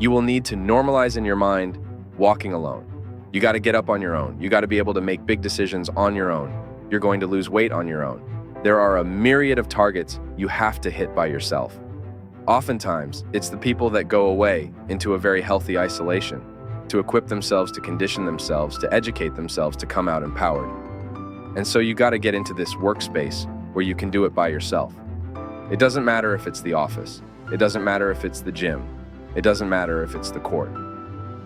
You will need to normalize in your mind walking alone. You got to get up on your own. You got to be able to make big decisions on your own. You're going to lose weight on your own. There are a myriad of targets you have to hit by yourself. Oftentimes, it's the people that go away into a very healthy isolation to equip themselves, to condition themselves, to educate themselves, to come out empowered. And so you got to get into this workspace where you can do it by yourself. It doesn't matter if it's the office. It doesn't matter if it's the gym. It doesn't matter if it's the court.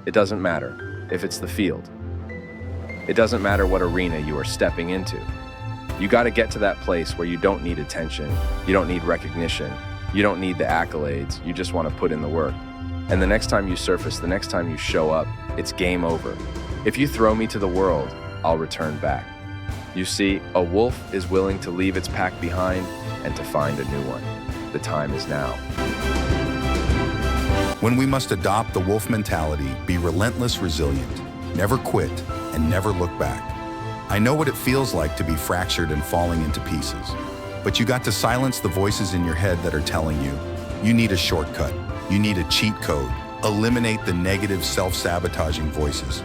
It doesn't matter if it's the field. It doesn't matter what arena you are stepping into. You got to get to that place where you don't need attention, you don't need recognition, you don't need the accolades, you just want to put in the work. And the next time you surface, the next time you show up, it's game over. If you throw me to the world, I'll return back. You see, a wolf is willing to leave its pack behind and to find a new one. The time is now. When we must adopt the wolf mentality, be relentless, resilient, never quit, and never look back. I know what it feels like to be fractured and falling into pieces, but you got to silence the voices in your head that are telling you, you need a shortcut, you need a cheat code. Eliminate the negative self-sabotaging voices.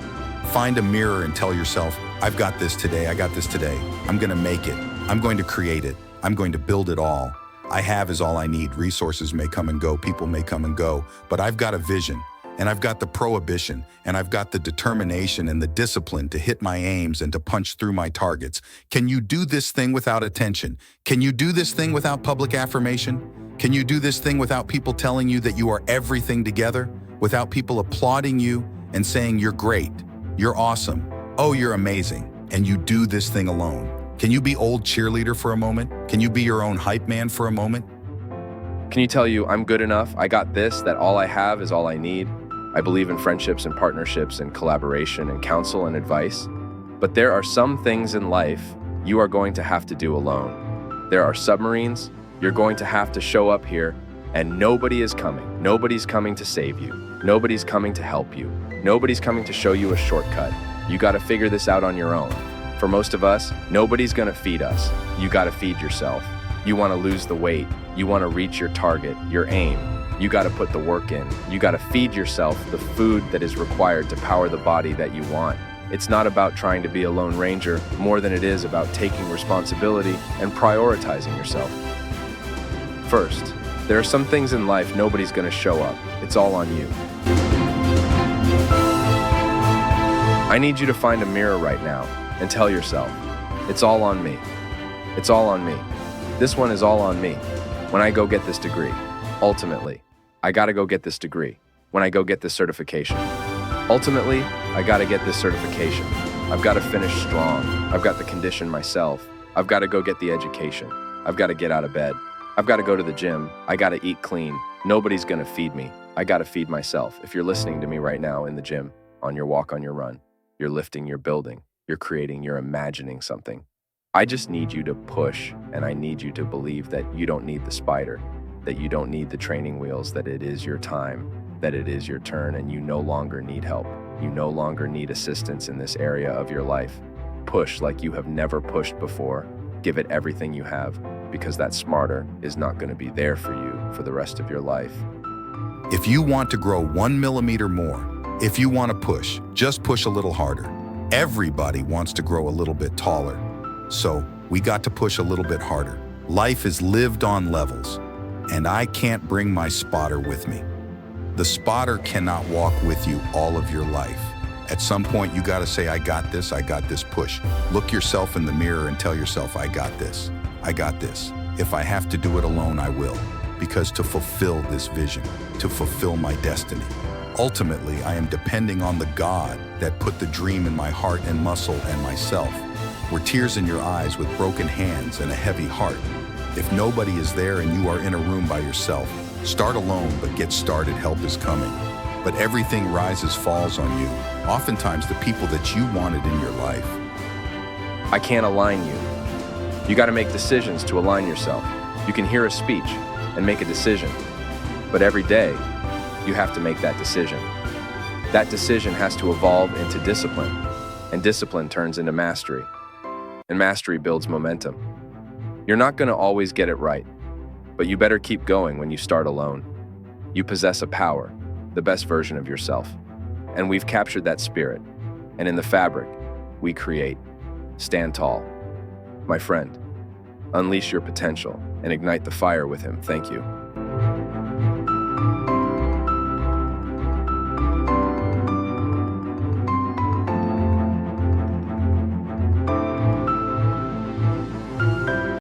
Find a mirror and tell yourself, I've got this today, I got this today. I'm gonna make it, I'm going to create it, I'm going to build it all. I have is all I need. Resources may come and go, people may come and go, but I've got a vision, and I've got the prohibition, and I've got the determination and the discipline to hit my aims and to punch through my targets. Can you do this thing without attention? Can you do this thing without public affirmation? Can you do this thing without people telling you that you are everything together? Without people applauding you and saying you're great, you're awesome, oh, you're amazing, and you do this thing alone? Can you be old cheerleader for a moment? Can you be your own hype man for a moment? Can you tell you, I'm good enough, I got this, that all I have is all I need? I believe in friendships and partnerships and collaboration and counsel and advice. But there are some things in life you are going to have to do alone. There are submarines, you're going to have to show up here, and nobody is coming. Nobody's coming to save you. Nobody's coming to help you. Nobody's coming to show you a shortcut. You got to figure this out on your own. For most of us, nobody's gonna feed us. You gotta feed yourself. You wanna lose the weight. You wanna reach your target, your aim. You gotta put the work in. You gotta feed yourself the food that is required to power the body that you want. It's not about trying to be a lone ranger more than it is about taking responsibility and prioritizing yourself. First, there are some things in life nobody's gonna show up. It's all on you. I need you to find a mirror right now and tell yourself, it's all on me. It's all on me. This one is all on me. When I go get this degree, ultimately, I gotta go get this degree. When I go get this certification, ultimately, I gotta get this certification. I've gotta finish strong. I've got to condition myself. I've gotta go get the education. I've gotta get out of bed. I've gotta go to the gym. I gotta eat clean. Nobody's gonna feed me. I gotta feed myself. If you're listening to me right now in the gym, on your walk, on your run, you're lifting, you're building. You're creating, you're imagining something. I just need you to push, and I need you to believe that you don't need the spider, that you don't need the training wheels, that it is your time, that it is your turn, and you no longer need help. You no longer need assistance in this area of your life. Push like you have never pushed before. Give it everything you have, because that smarter is not going to be there for you for the rest of your life. If you want to grow 1 millimeter more, if you want to push, just push a little harder. Everybody wants to grow a little bit taller, so we got to push a little bit harder. Life is lived on levels, and I can't bring my spotter with me. The spotter cannot walk with you all of your life. At some point, you gotta say, I got this, push. Look yourself in the mirror and tell yourself, I got this, I got this. If I have to do it alone, I will, because to fulfill this vision, to fulfill my destiny, ultimately, I am depending on the God that put the dream in my heart and muscle and myself. Were tears in your eyes with broken hands and a heavy heart. If nobody is there and you are in a room by yourself, start alone, but get started, help is coming. But everything rises, falls on you. Oftentimes the people that you wanted in your life. I can't align you. You gotta make decisions to align yourself. You can hear a speech and make a decision, but every day, you have to make that decision. That decision has to evolve into discipline, and discipline turns into mastery, and mastery builds momentum. You're not gonna always get it right, but you better keep going when you start alone. You possess a power, the best version of yourself. And we've captured that spirit. And in the fabric, we create. Stand tall. My friend, unleash your potential and ignite the fire with him. Thank you.